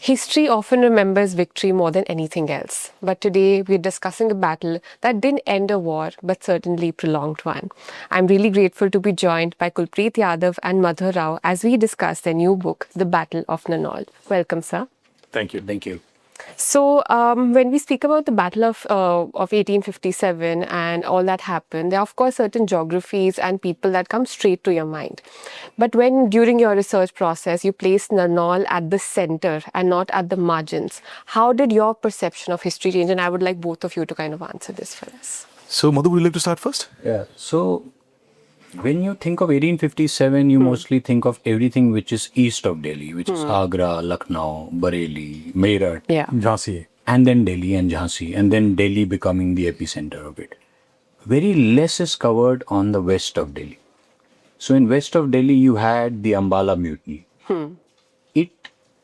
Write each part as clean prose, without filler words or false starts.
History often remembers victory more than anything else. But today we're discussing a battle that didn't end a war, but certainly prolonged one. I'm really grateful to be joined by Kulpreet Yadav and Madhur Rao as we discuss their new book, The Battle of Narnaul. Welcome, sir. Thank you. Thank you. So, when we speak about the Battle of 1857 and all that happened, there are of course certain geographies and people that come straight to your mind. But when during your research process you placed Narnaul at the center and not at the margins, how did your perception of history change? And I would like both of you to kind of answer this for us. So, Madhu, would you like to start first? Yeah. So, when you think of 1857, you mostly think of everything which is east of Delhi, which is Agra, Lucknow, Bareilly, Meerut, Jhansi. and then Delhi and Jhansi, and then Delhi becoming the epicenter of it. Very less is covered on the west of Delhi. So, in west of Delhi, you had the Ambala mutiny. It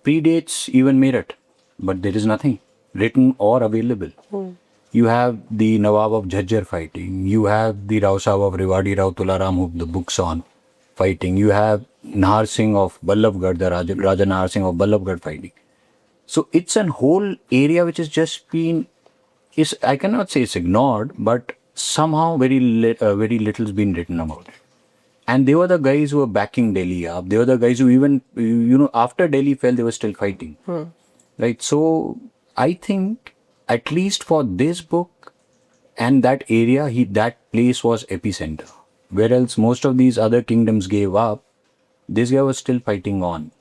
predates even Meerut, but there is nothing written or available. You have the Nawab of Jhajjar fighting. You have the Rao Sahab of Rewadi, Rao Tula Ram, who the book's on, fighting. You have Nahar Singh of Ballabgarh, the Raja Nahar Singh of Ballabgarh fighting. So it's an whole area which has just been, I cannot say it's ignored, but somehow very little has been written about it. And they were the guys who were backing Delhi up. They were the guys who even, after Delhi fell, they were still fighting. Right? So I think at least for this book and that area, that place was epicenter. Whereas most of these other kingdoms gave up, this guy was still fighting on.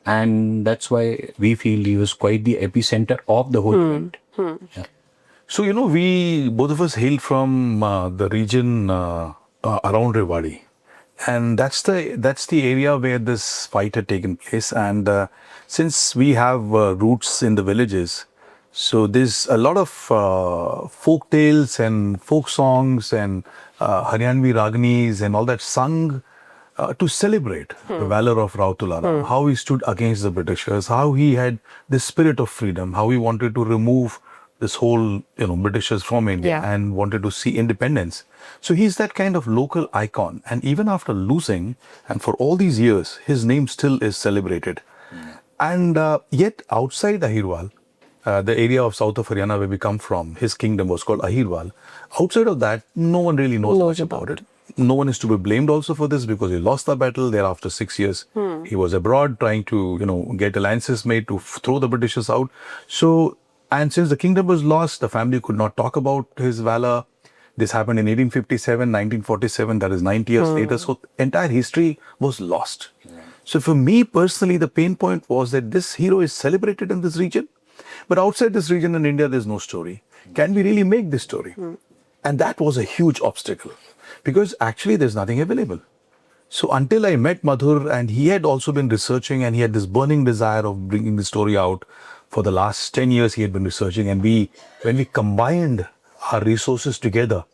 And that's why we feel he was quite the epicenter of the whole event. Yeah. So, we, both of us hail from the region around Rewadi. And that's the area where this fight had taken place. And since we have roots in the villages, so there's a lot of folk tales and folk songs and Haryanvi Ragnis and all that sung to celebrate the valor of Rao Tula Ram, how he stood against the Britishers, how he had this spirit of freedom, how he wanted to remove this whole, Britishers from India and wanted to see independence. So he's that kind of local icon. And even after losing, and for all these years, his name still is celebrated. And yet outside Ahirwal, the area of south of Haryana where we come from, his kingdom was called Ahirwal. Outside of that, no one really knows much about it. No one is to be blamed also for this because he lost the battle there after 6 years. He was abroad trying to, get alliances made to throw the Britishers out. So, and since the kingdom was lost, the family could not talk about his valor. This happened in 1857, 1947, that is 90 years later. So, entire history was lost. So, for me personally, the pain point was that this hero is celebrated in this region. But outside this region in India, there's no story. Can we really make this story? And that was a huge obstacle because actually there's nothing available. So until I met Madhur and he had also been researching and he had this burning desire of bringing the story out for the last 10 years he had been researching, and when we combined our resources together,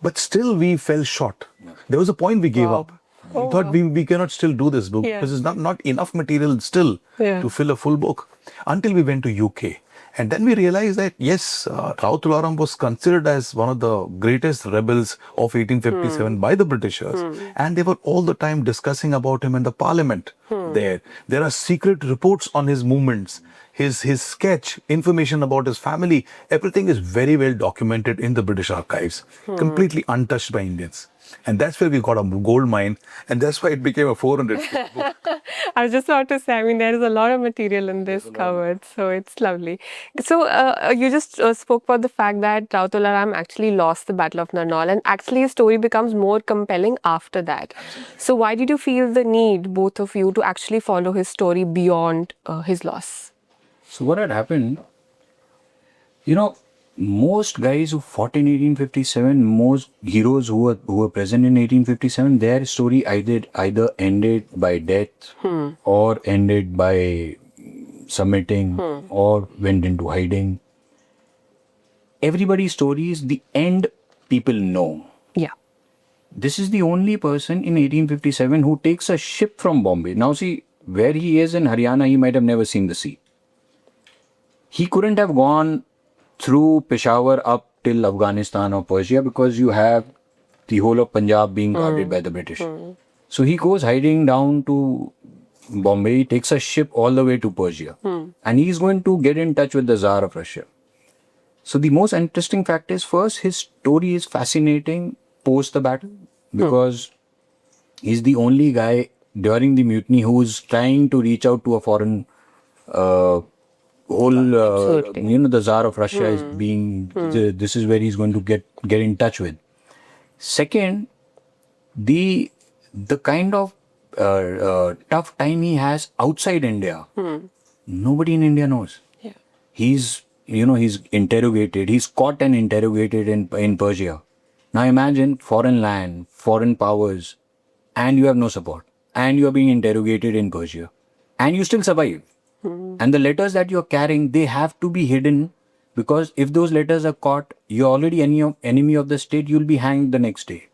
but still we fell short. There was a point we gave up. We thought we cannot still do this book because there's not enough material still to fill a full book until we went to UK. And then we realized that, yes, Rao Tula Ram was considered as one of the greatest rebels of 1857 by the Britishers. And they were all the time discussing about him in the parliament there. There are secret reports on his movements, his sketch, information about his family. Everything is very well documented in the British archives, completely untouched by Indians. And that's where we got a gold mine, and that's why it became a 400-page book. I was just about to say, there is a lot of material in this covered, so it's lovely. So, you just spoke about the fact that Rao Tula Ram actually lost the Battle of Narnaul, and actually his story becomes more compelling after that. So, why did you feel the need, both of you, to actually follow his story beyond his loss? So what had happened, most guys who fought in 1857, most heroes who were present in 1857, their story either ended by death or ended by submitting or went into hiding. Everybody's stories, the end people know. Yeah. This is the only person in 1857 who takes a ship from Bombay. Now see, where he is in Haryana, he might have never seen the sea. He couldn't have gone through Peshawar up till Afghanistan or Persia because you have the whole of Punjab being guarded by the British. So he goes hiding down to Bombay, he takes a ship all the way to Persia. And he's going to get in touch with the Tsar of Russia. So the most interesting fact is, first, his story is fascinating post the battle because he's the only guy during the mutiny who's trying to reach out to a foreign Absolutely. the Tsar of Russia is being, this is where he's going to get in touch with. Second, the kind of tough time he has outside India, nobody in India knows. Yeah. He's interrogated, he's caught and interrogated in Persia. Now imagine foreign land, foreign powers, and you have no support, and you are being interrogated in Persia, and you still survive. And the letters that you're carrying, they have to be hidden, because if those letters are caught, you're already enemy of the state, you'll be hanged the next day.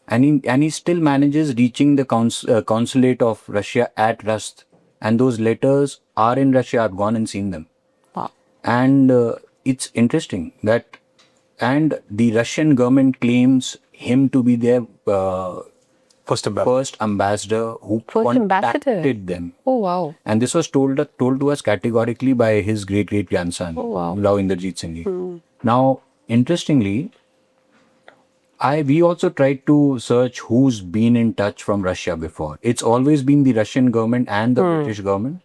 And he still manages reaching the consulate of Russia at Rust, and those letters are in Russia. I've gone and seen them. Wow. And it's interesting that, and the Russian government claims him to be their first ambassador who contacted them. Oh, wow. And this was told to us categorically by his great-great-grandson, wow. Rao Inderjeet Singh. Now, interestingly, we also tried to search who's been in touch from Russia before. It's always been the Russian government and the British government.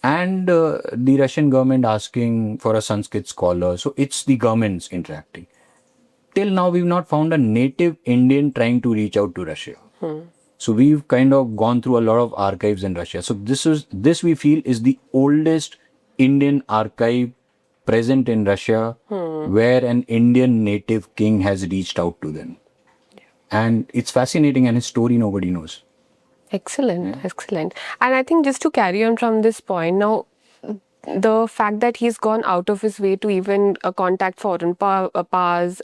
And the Russian government asking for a Sanskrit scholar. So it's the governments interacting. Till now, we've not found a native Indian trying to reach out to Russia. So we've kind of gone through a lot of archives in Russia. So this we feel is the oldest Indian archive present in Russia, where an Indian native king has reached out to them. And it's fascinating, and his story nobody knows. Excellent, excellent. And I think just to carry on from this point, now the fact that he's gone out of his way to even contact foreign powers,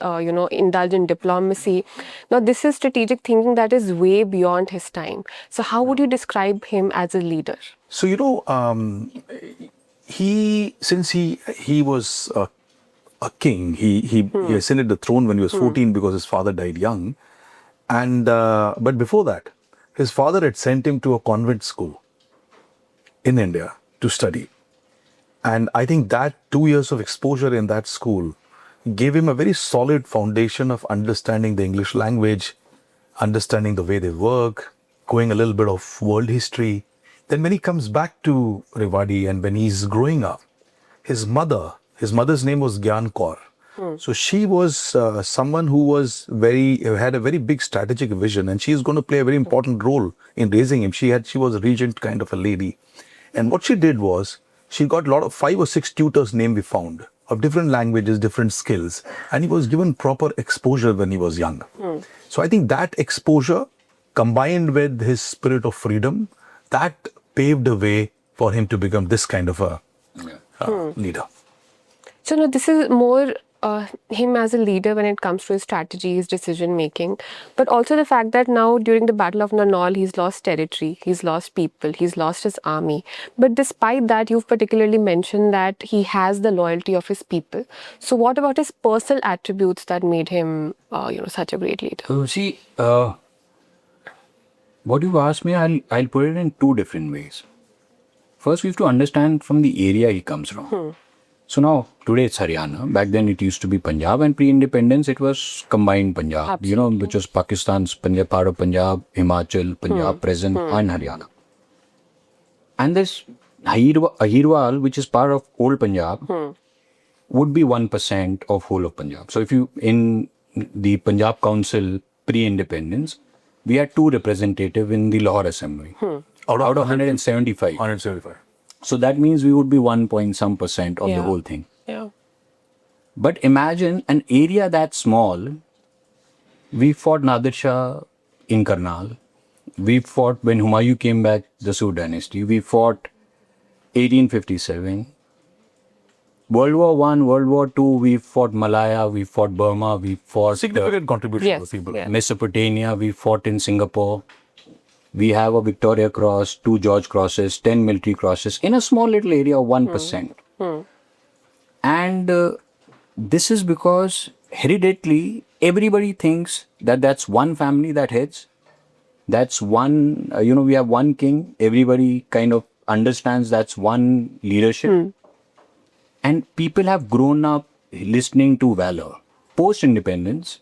indulge in diplomacy. Now, this is strategic thinking that is way beyond his time. So, how would you describe him as a leader? So, since he was a king, he ascended the throne when he was 14 because his father died young. And but before that, his father had sent him to a convent school in India to study. And I think that 2 years of exposure in that school gave him a very solid foundation of understanding the English language, understanding the way they work, going a little bit of world history. Then when he comes back to Rewari and when he's growing up, his mother's name was Gyan Kaur. So she was someone who had a very big strategic vision, and she's going to play a very important role in raising him. She was a regent kind of a lady. And what she did was, she got a lot of 5 or 6 tutors name we found of different languages, different skills. And he was given proper exposure when he was young. So I think that exposure combined with his spirit of freedom, that paved the way for him to become this kind of a leader. So now this is more him as a leader when it comes to his strategy, his decision making, but also the fact that now during the Battle of Narnaul, he's lost territory, he's lost people, he's lost his army. But despite that, you've particularly mentioned that he has the loyalty of his people. So what about his personal attributes that made him, such a great leader? See, what you've asked me, I'll put it in 2 different ways. First, we have to understand from the area he comes from. So now, today it's Haryana. Back then it used to be Punjab, and pre-independence it was combined Punjab, Absolutely. which was Pakistan's part of Punjab, Himachal, Punjab present, and Haryana. And this Ahirwal, which is part of old Punjab, would be 1% of whole of Punjab. So if you, in the Punjab Council pre-independence, we had 2 representatives in the Lahore Assembly out of 175. 175. So that means we would be 1% of the whole thing. Yeah. But imagine an area that small. We fought Nadir Shah in Karnal. We fought when Humayun came back, the Sood dynasty. We fought 1857. World War I, World War II, we fought Malaya, we fought Burma, we fought Significant contribution Yes, of people. yeah. Mesopotamia, we fought in Singapore. We have a Victoria Cross, 2 George Crosses, 10 military crosses in a small little area of 1%. And this is because hereditary, everybody thinks that that's one family that heads. That's one, we have one king. Everybody kind of understands that's one leadership. And people have grown up listening to valor. Post-independence,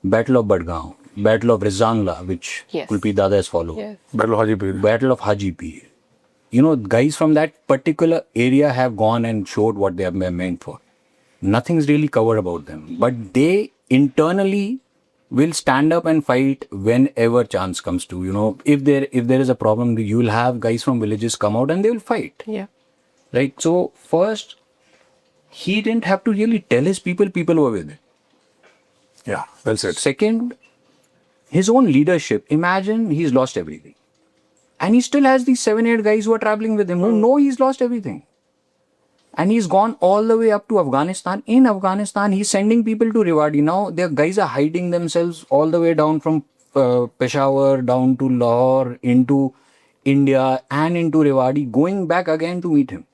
Battle of Badgaon, Battle of Rizangla, which Yes. Kulpreet Yadav has followed. Yes. Battle of Hajipir. Battle of Hajipir. Guys from that particular area have gone and showed what they are meant for. Nothing's really covered about them. But they internally will stand up and fight whenever chance comes to. If there is a problem, you will have guys from villages come out and they will fight. Yeah. Right? So first, he didn't have to really tell his people were with him. Yeah, well said. Second, his own leadership. Imagine he's lost everything. And he still has these 7-8 guys who are traveling with him who know he's lost everything. And he's gone all the way up to Afghanistan. In Afghanistan, he's sending people to Rewari. Now, their guys are hiding themselves all the way down from Peshawar, down to Lahore, into India, and into Rewari, going back again to meet him.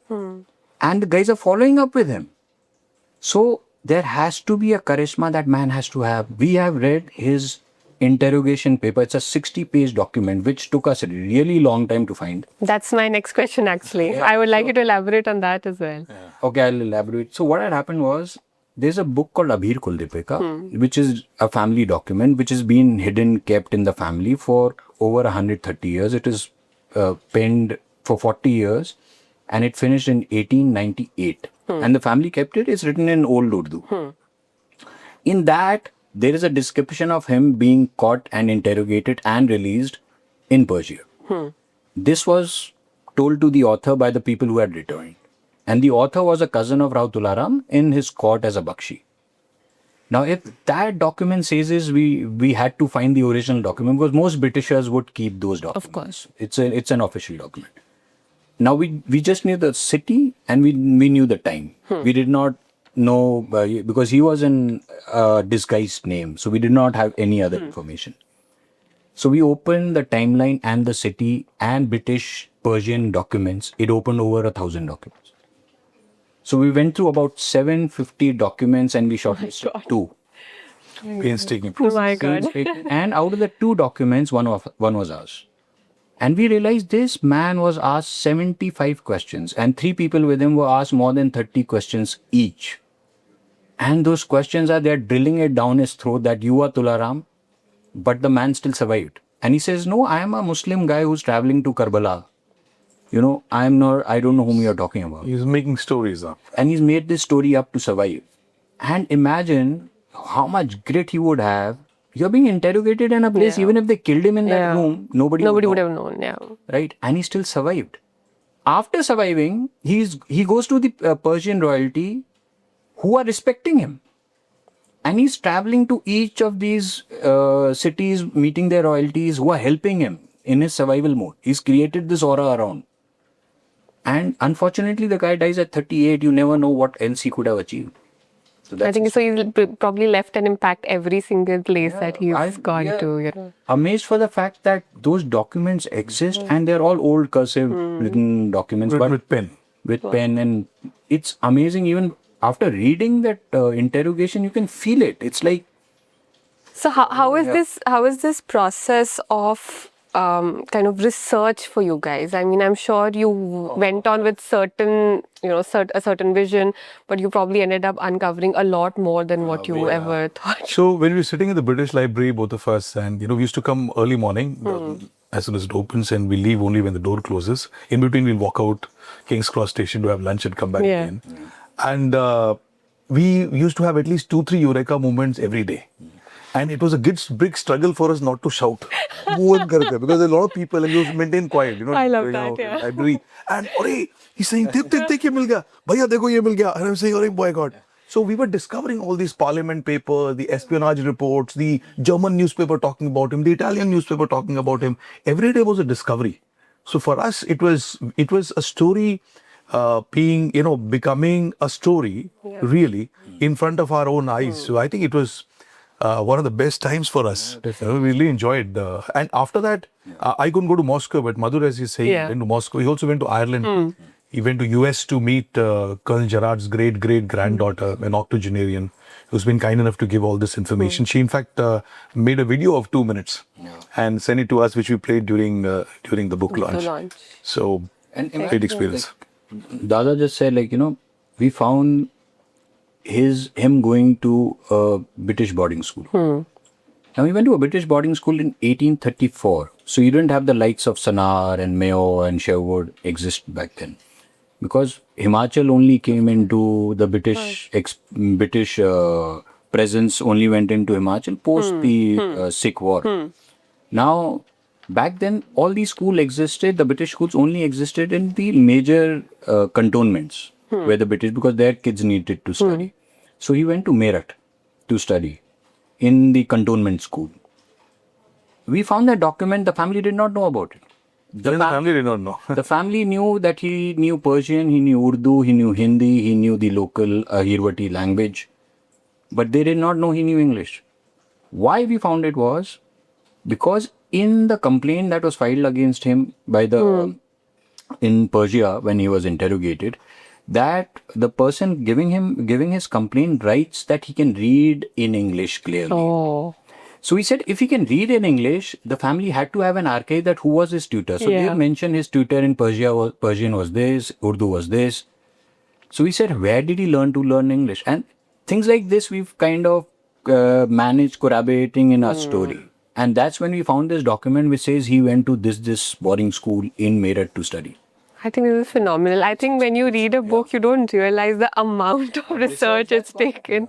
And the guys are following up with him. So, there has to be a charisma that man has to have. We have read his interrogation paper. It's a 60-page document, which took us a really long time to find. That's my next question, actually. I would like you to elaborate on that as well. Okay, I'll elaborate. So what had happened was, there's a book called Abhir Kuldipeka, which is a family document, which has been hidden, kept in the family for over 130 years. It is penned for 40 years, and it finished in 1898. And the family kept it. It's written in Old Urdu. In that, there is a description of him being caught and interrogated and released in Persia. This was told to the author by the people who had returned. And the author was a cousin of Rao Tula Ram in his court as a Bakshi. Now, if that document says is we had to find the original document, because most Britishers would keep those documents. Of course. It's an official document. Now, we just knew the city and we knew the time. We did not know, because he was in a disguised name, so we did not have any other information. So we opened the timeline and the city and British Persian documents. It opened over 1,000 documents. So we went through about 750 documents and we shortlisted 2. Painstaking Oh process. my God. And out of the 2 documents, one was ours. And we realized this man was asked 75 questions and 3 people with him were asked more than 30 questions each. And those questions they're drilling it down his throat that you are Tula Ram, but the man still survived. And he says, no, I am a Muslim guy who's traveling to Karbala. I don't know whom you're talking about. He's making stories up. And he's made this story up to survive. And imagine how much grit he would have. You're being interrogated in a place, even if they killed him in that room, nobody would have known. Yeah. Right? And he still survived. After surviving, he goes to the Persian royalty who are respecting him. And he's traveling to each of these cities, meeting their royalties who are helping him in his survival mode. He's created this aura around. And unfortunately, the guy dies at 38. You never know what else he could have achieved. So I think so. He's probably left an impact every single place that he's gone to. Amazed for the fact that those documents exist and they're all old cursive written documents, but With pen. with pen, and it's amazing. Even after reading that interrogation, you can feel it. It's like, So how is this process of kind of research for you guys? I mean, I'm sure you went on with a certain vision, but you probably ended up uncovering a lot more than what you ever thought. So when we were sitting in the British Library, both of us, and we used to come early morning as soon as it opens, and we leave only when the door closes. In between, we'll walk out King's Cross Station to have lunch and come back again. And we used to have at least 2-3 eureka moments every day. And it was a big struggle for us not to shout. Because there are a lot of people and you maintain quiet. I love that, yeah. Library. And he's saying, take ye mil gaya. Bhaiya, dekho ye mil gaya. And I'm saying, boy God. So we were discovering all these parliament papers, the espionage reports, the German newspaper talking about him, the Italian newspaper talking about him. Every day was a discovery. So for us, it was a story becoming a story really in front of our own eyes. So I think it was one of the best times for us. We really enjoyed. And after that, I couldn't go to Moscow, but Madhur, as he's saying, went to Moscow. He also went to Ireland. He went to US to meet Colonel Gerard's great-great-granddaughter, an octogenarian. who's been kind enough to give all this information. She, in fact, made a video of 2 minutes and sent it to us, which we played during the book launch. So, And great experience. Dada just said, like, we found him going to a British boarding school. Now, he went to a British boarding school in 1834. So you didn't have the likes of Sanar and Mayo and Sherwood exist back then. Because Himachal only came into the British presence, only went into Himachal post the Sikh War. Now, back then, all these schools existed. The British schools only existed in the major cantonments where the British, because their kids needed to study. So he went to Meerut to study in the cantonment school. We found that document. The family did not know about it. The family did not know. The family knew that he knew Persian, he knew Urdu, he knew Hindi, he knew the local Hirvati language, but they did not know he knew English. Why we found it was because in the complaint that was filed against him by the in Persia when he was interrogated, that the person giving his complaint writes that he can read in English clearly. Oh. So he said if he can read in English, the family had to have an archive that who was his tutor. So they mentioned his tutor in Persian was this, Urdu was this. So he said, where did he learn English? And things like this we've kind of managed corroborating in our story. And that's when we found this document which says he went to this boarding school in Meerut to study. I think this is phenomenal. I think when you read a book, you don't realize the amount of research it's taken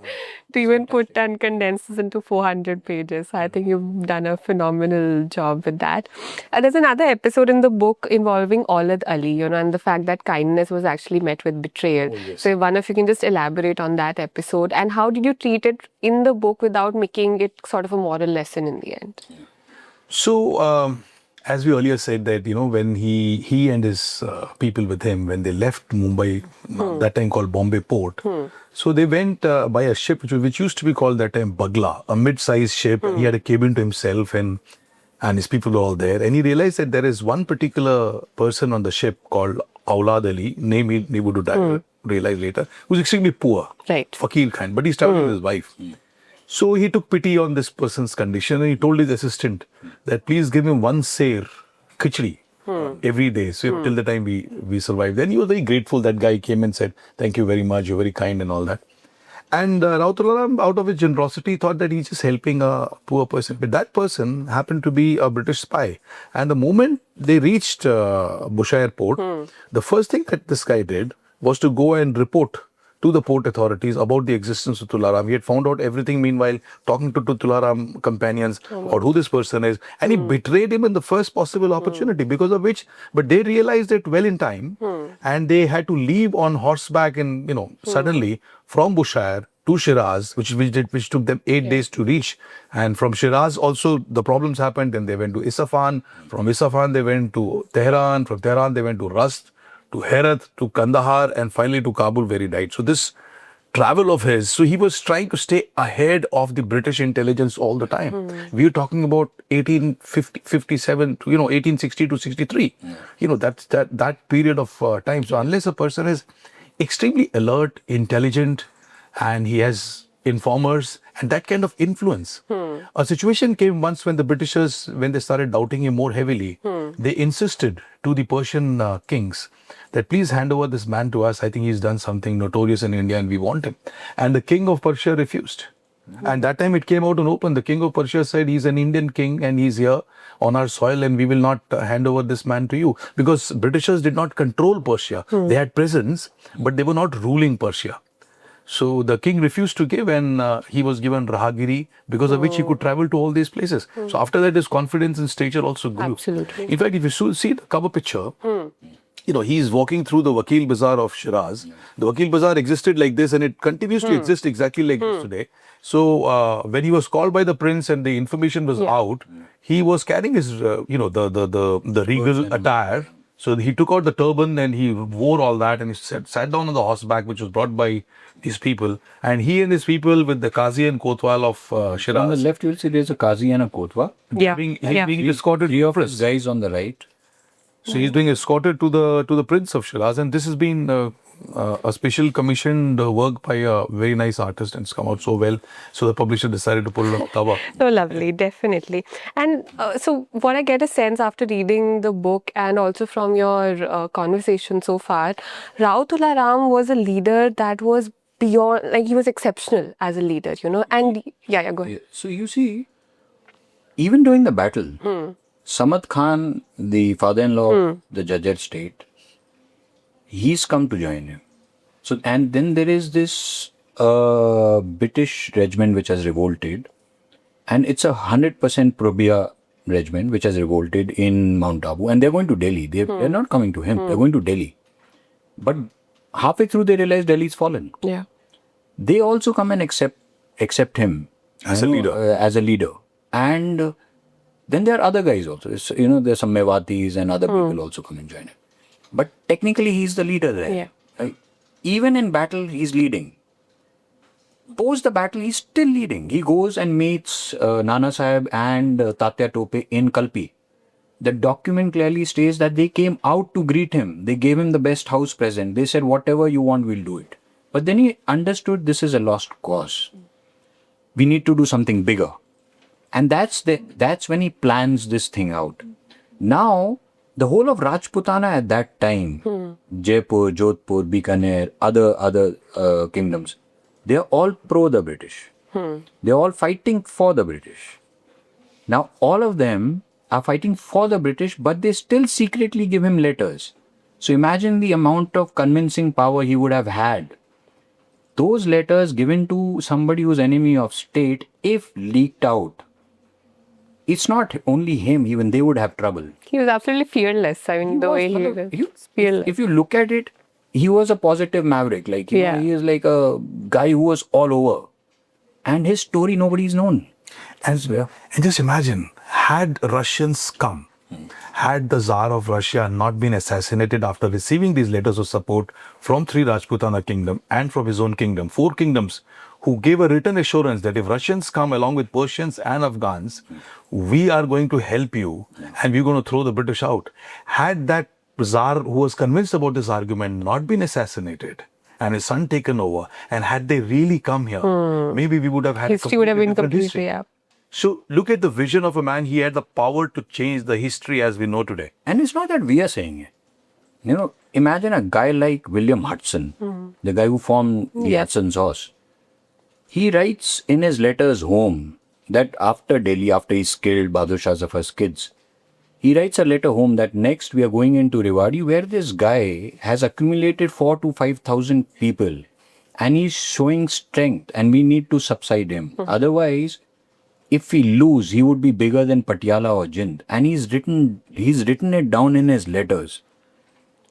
to even put and condense this into 400 pages. I think you've done a phenomenal job with that. There's another episode in the book involving Aulaad Ali, and the fact that kindness was actually met with betrayal. So if one of you can just elaborate on that episode, and how did you treat it in the book without making it sort of a moral lesson in the end? So, as we earlier said that, when he and his people with him, when they left Mumbai, that time called Bombay Port, so they went by a ship which used to be called that time Bagla, a mid-sized ship. He had a cabin to himself and his people were all there. And he realized that there is one particular person on the ship called Aulaad Ali, name he would realize later, who's extremely poor, Right. fakir kind, but he's traveling with his wife. So he took pity on this person's condition and he told his assistant that please give him one seir, khichdi, every day. So till the time we survived. Then he was very grateful. That guy came and said, thank you very much, you're very kind and all that. And Rao Tula Ram, out of his generosity, thought that he's just helping a poor person. But that person happened to be a British spy. And the moment they reached Bushehr port, the first thing that this guy did was to go and report to the port authorities about the existence of Tula Ram. He had found out everything meanwhile, talking to Tula Ram companions about who this person is. And he betrayed him in the first possible opportunity, because of which, but they realized it well in time and they had to leave on horseback and, suddenly from Bushehr to Shiraz, which took them 8 days to reach. And from Shiraz also the problems happened. Then they went to Isfahan. From Isfahan they went to Tehran. From Tehran they went to Rust, to Herat, to Kandahar, and finally to Kabul, where he died. So this travel of his, so he was trying to stay ahead of the British intelligence all the time. We are talking about 1857 to 1860 to 63. That's that period of time. So unless a person is extremely alert, intelligent, and he has informers and that kind of influence. A situation came once when the Britishers, when they started doubting him more heavily, they insisted to the Persian kings that please hand over this man to us. I think he's done something notorious in India and we want him. And the king of Persia refused. And that time it came out in open. The king of Persia said he's an Indian king and he's here on our soil and we will not hand over this man to you. Because Britishers did not control Persia. They had presence, but they were not ruling Persia. So the king refused to give and he was given Rahagiri, because of which he could travel to all these places. So after that his confidence and stature also grew. Absolutely. In fact, if you see the cover picture, he's walking through the Wakil Bazaar of Shiraz. The Wakil Bazaar existed like this and it continues to exist exactly like this today. So when he was called by the prince and the information was out, he was carrying his, the regal attire. So he took out the turban and he wore all that and he sat down on the horseback, which was brought by these people. And he and his people with the Qazi and Kotwal of Shiraz. On the left, you will see there's a Qazi and a Kotwa. Being escorted. Three of his guys on the right. So he's being escorted to the prince of Shiraz, and this has been a special commissioned work by a very nice artist, and it's come out so well. So the publisher decided to put it on cover. So lovely, definitely. And so, what I get a sense after reading the book and also from your conversation so far, Rao Tula Ram was a leader that was beyond, like he was exceptional as a leader, you know. And yeah, go ahead. So you see, even during the battle, Samad Khan, the father-in-law of the Jajjar state, he's come to join him. So, and then there is this British regiment which has revolted, and it's 100% Probia regiment which has revolted in Mount Abu, and they're going to Delhi. They're not coming to him, they're going to Delhi. But halfway through, they realize Delhi's fallen. Yeah. They also come and accept him As a leader. as a leader. And then there are other guys also. There's some Mewatis and other people also come and join him. But technically, he's the leader there. Yeah. Right? Even in battle, he's leading. Post the battle, he's still leading. He goes and meets Nana Sahib and Tatya Tope in Kalpi. The document clearly states that they came out to greet him. They gave him the best house present. They said, whatever you want, we'll do it. But then he understood this is a lost cause. We need to do something bigger. And that's when he plans this thing out. Now, the whole of Rajputana at that time, Jaipur, Jodhpur, Bikaner, other kingdoms, they're all pro the British. They're all fighting for the British. Now, all of them are fighting for the British, but they still secretly give him letters. So imagine the amount of convincing power he would have had. Those letters given to somebody who's enemy of state, if leaked out, it's not only him, even they would have trouble. He was absolutely fearless. I mean, the way he was fearless. If you look at it, he was a positive maverick. Like, you know, he is like a guy who was all over. And his story, nobody's known. And just imagine, had Russians come, had the Tsar of Russia not been assassinated after receiving these letters of support from 3 Rajputana kingdom and from his own kingdom, 4 kingdoms, who gave a written assurance that if Russians come along with Persians and Afghans, we are going to help you and we're going to throw the British out. Had that Tsar who was convinced about this argument not been assassinated and his son taken over, and had they really come here, maybe we would have had History would have been completely completely, yeah. So look at the vision of a man. He had the power to change the history as we know today. And it's not that we are saying it. You know, imagine a guy like William Hudson, the guy who formed the Hudson's Horse. He writes in his letters home that after Delhi, after he's killed Bahadur Shah Zafar's kids, he writes a letter home that next we are going into Rewari, where this guy has accumulated 4,000 to 5,000 people and he's showing strength and we need to subside him. Otherwise, if we lose, he would be bigger than Patiala or Jind. And he's written it down in his letters.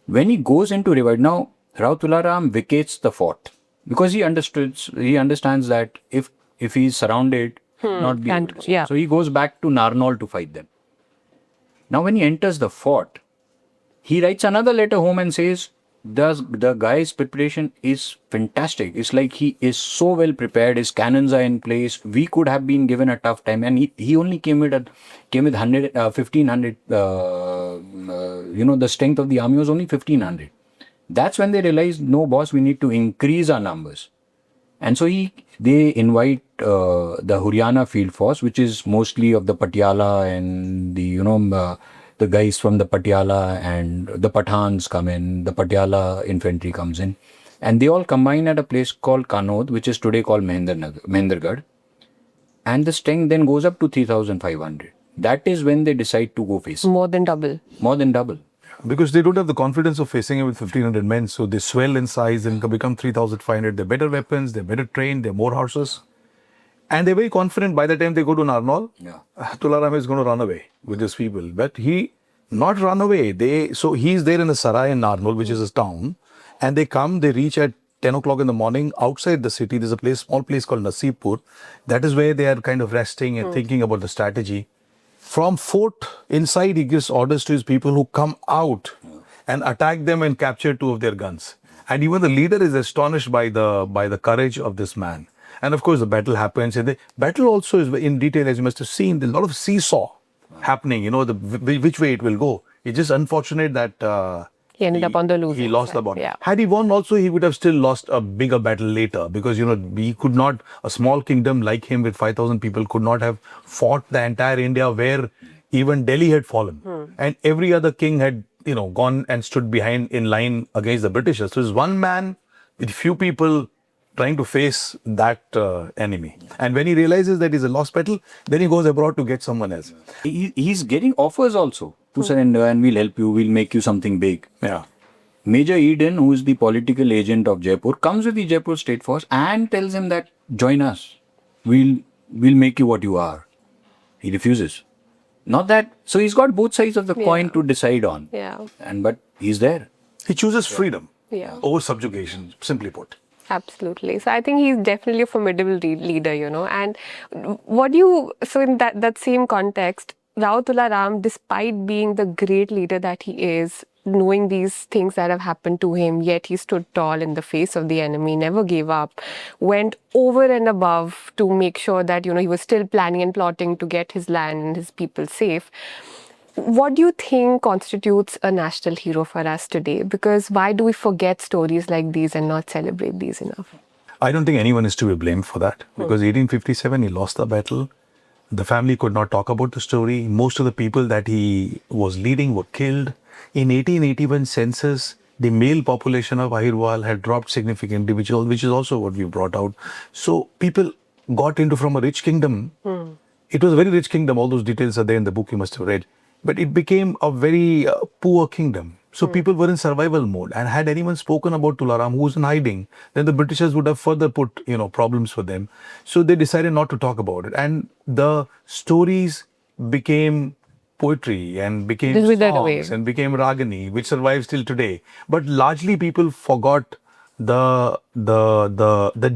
When he goes into Rewari, now Rao Tula Ram vacates the fort because he understands that if he's surrounded, not be able to. So he goes back to Narnaul to fight them. Now when he enters the fort, he writes another letter home and says, the guy's preparation is fantastic. It's like he is so well prepared. His cannons are in place. We could have been given a tough time, and he only came with 1,500. The strength of the army was only 1,500. That's when they realized, no, boss, we need to increase our numbers. And so they invite the Haryana Field Force, which is mostly of the Patiala and the guys from the Patiala, and the Pathans come in, the Patiala infantry comes in, and they all combine at a place called Kanod, which is today called Mahendragarh, and the strength then goes up to 3,500. That is when they decide to go face. More than double. More than double. Because they don't have the confidence of facing him with 1,500 men, so they swell in size and become 3,500. They're better weapons, they're better trained, they're more horses. And they're very confident by the time they go to Narnaul, Tula Ram is going to run away with his people. But he not run away. So he's there in a sarai in Narnaul, which is a town. And they reach at 10 o'clock in the morning. Outside the city, there's a small place called Nasibpur. That is where they are kind of resting and thinking about the strategy. From fort inside, he gives orders to his people who come out and attack them and capture 2 of their guns. And even the leader is astonished by the courage of this man. And of course, the battle happens. And the battle also is in detail, as you must have seen. There's a lot of seesaw happening, which way it will go. It's just unfortunate that He ended up on the losing He lost side. the battle. Yeah. Had he won also, he would have still lost a bigger battle later because, we could not, a small kingdom like him with 5,000 people could not have fought the entire India where even Delhi had fallen. And every other king had, gone and stood behind in line against the Britishers. So it's one man with few people trying to face that enemy. And when he realizes that it's a lost battle, then he goes abroad to get someone else. He's getting offers also to surrender, and we'll help you, we'll make you something big. Yeah. Major Eden, who is the political agent of Jaipur, comes with the Jaipur State Force and tells him that join us. We'll make you what you are. He refuses. Not that. So he's got both sides of the coin to decide on. Yeah. But he's there. He chooses freedom Yeah. over subjugation, simply put. Absolutely. So I think he's definitely a formidable leader, And what do you, so in that same context, Rao Tula Ram, despite being the great leader that he is, knowing these things that have happened to him, yet he stood tall in the face of the enemy, never gave up, went over and above to make sure that, he was still planning and plotting to get his land and his people safe. What do you think constitutes a national hero for us today? Because why do we forget stories like these and not celebrate these enough? I don't think anyone is to be blamed for that because 1857 he lost the battle. The family could not talk about the story. Most of the people that he was leading were killed. In 1881 census, the male population of Ahirwal had dropped significantly, which is also what we brought out. So people got into from a rich kingdom. It was a very rich kingdom. All those details are there in the book you must have read. But it became a very poor kingdom. So people were in survival mode. And had anyone spoken about Tularam, who was in hiding, then the Britishers would have further put, problems for them. So they decided not to talk about it. And the stories became poetry and became Just withered away. songs and became ragani, which survives till today. But largely people forgot the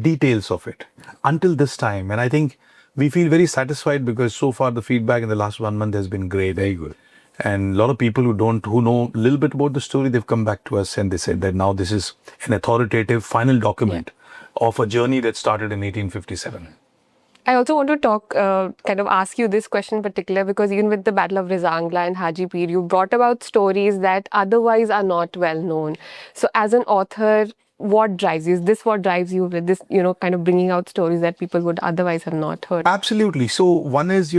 details of it until this time. And I think we feel very satisfied because so far the feedback in the last 1 month has been great. Very good. And a lot of people who know a little bit about the story, they've come back to us and they said that now this is an authoritative final document of a journey that started in 1857. I also want to talk, ask you this question in particular, because even with the Battle of Rizangla and Haji Pir, you brought about stories that otherwise are not well known. So as an author, what drives you? Is this what drives you with this, bringing out stories that people would otherwise have not heard? Absolutely. So one is,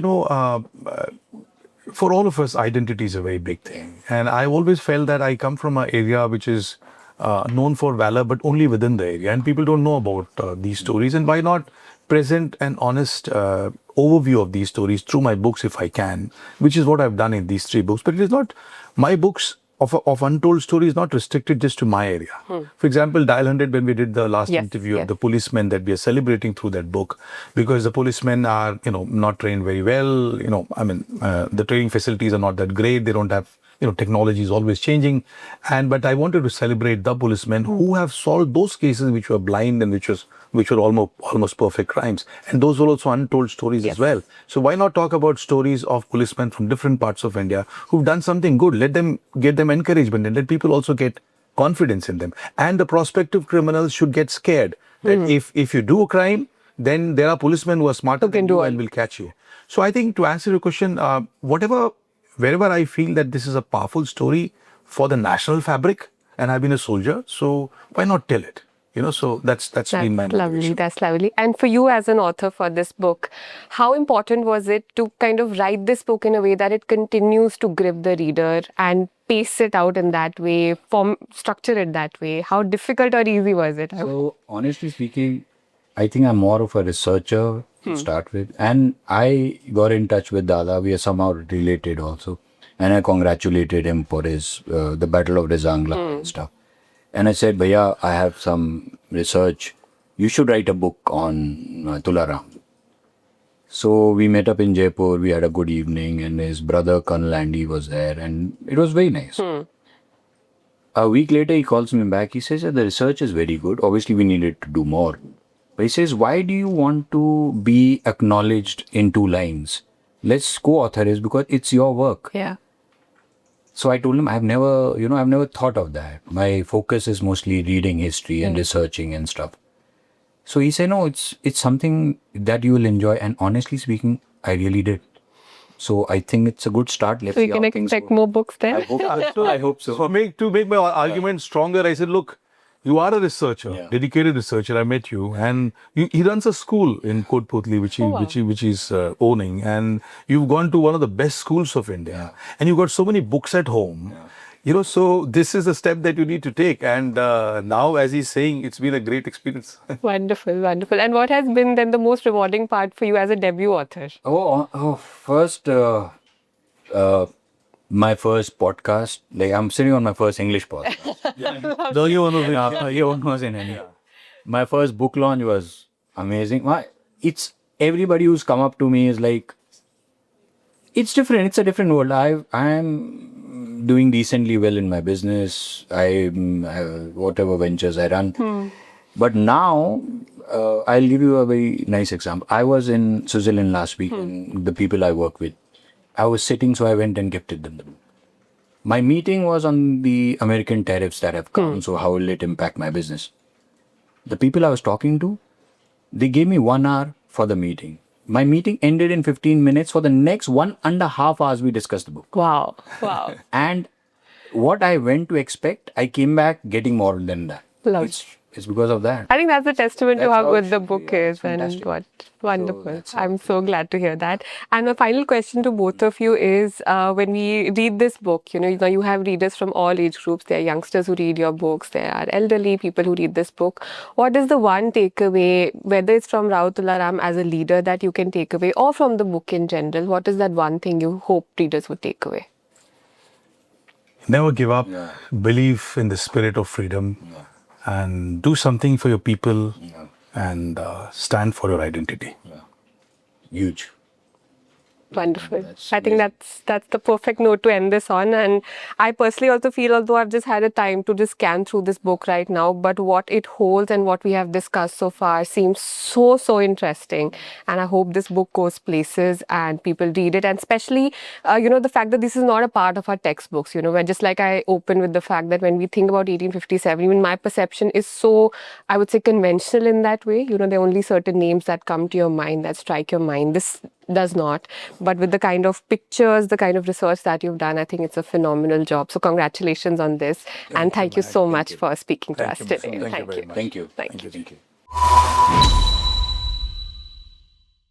for all of us, identity is a very big thing. And I always felt that I come from an area which is known for valor, but only within the area. And people don't know about these stories. And why not present an honest overview of these stories through my books if I can, which is what I've done in these 3 books. But it is not, my books of untold stories not restricted just to my area. For example, Dial 100, when we did the last interview of the policemen that we are celebrating through that book, because the policemen are, not trained very well, the training facilities are not that great. They don't have, technology is always changing. But I wanted to celebrate the policemen who have solved those cases which were blind and which were almost perfect crimes. And those were also untold stories as well. So why not talk about stories of policemen from different parts of India who've done something good? Let them give them encouragement and let people also get confidence in them. And the prospective criminals should get scared that if you do a crime, then there are policemen who are smarter than you and will catch you. So I think to answer your question, wherever I feel that this is a powerful story for the national fabric, and I've been a soldier, so why not tell it? So that's been my motivation. That's lovely. And for you as an author for this book, how important was it to kind of write this book in a way that it continues to grip the reader and pace it out in that way, structure it that way? How difficult or easy was it? So honestly speaking, I think I'm more of a researcher to start with. And I got in touch with Dada. We are somehow related also. And I congratulated him for his, the Battle of Rizangla and stuff. And I said, Bhaiya, I have some research. You should write a book on Tula Ram. So we met up in Jaipur. We had a good evening. And his brother, Colonel Andy, was there. And it was very nice. A week later, he calls me back. He says, the research is very good. Obviously, we needed to do more. But he says, why do you want to be acknowledged in 2 lines? Let's co-author it because it's your work. Yeah. So I told him, I've never thought of that. My focus is mostly reading history and researching and stuff. So he said, no, it's something that you will enjoy. And honestly speaking, I really did. So I think it's a good start. Let's So we see can how things expect go. more books then. I hope so. To make my argument stronger, I said, look, you are a researcher, Yeah. dedicated researcher. I met you, and he runs a school in Kotputli, which he's owning, and you've gone to one of the best schools of India, and you've got so many books at home. So this is a step that you need to take. And now, as he's saying, it's been a great experience. Wonderful, wonderful. And what has been then the most rewarding part for you as a debut author? First, my first podcast. Like I'm sitting on my first English podcast. No, you want to You was in any. My first book launch was amazing. It's everybody who's come up to me is like, it's different. It's a different world. I'm doing decently well in my business. Whatever ventures I run. But now, I'll give you a very nice example. I was in Switzerland last week, and the people I work with, I was sitting, so I went and gifted them the book. My meeting was on the American tariffs that have come, so how will it impact my business? The people I was talking to, they gave me 1 hour for the meeting. My meeting ended in 15 minutes. For the next 1.5 hours, we discussed the book. Wow, wow. And what I went to expect, I came back getting more than that. Love. It's because of that. I think that's a testament to That's how how good it the should book be. Yeah, is it's and fantastic. what wonderful. that's how I'm so glad to hear that. And my final question to both of you is when we read this book, you have readers from all age groups. There are youngsters who read your books. There are elderly people who read this book. What is the one takeaway, whether it's from Rao Tula Ram as a leader that you can take away or from the book in general? What is that one thing you hope readers would take away? Never give up. Yeah. Believe in the spirit of freedom. And do something for your people and stand for your identity. Huge. Wonderful. That's I think that's the perfect note to end this on. And I personally also feel, although I've just had a time to just scan through this book right now, but what it holds and what we have discussed so far seems so interesting. And I hope this book goes places and people read it. And especially, the fact that this is not a part of our textbooks, where just like I opened with the fact that when we think about 1857, even my perception is so, I would say, conventional in that way. There are only certain names that come to your mind, that strike your mind. This does not. But with the kind of pictures, the kind of research that you've done, I think it's a phenomenal job. So congratulations on this. And thank you so much for speaking to us today. Thank you very much. Thank you. Thank you. Thank you.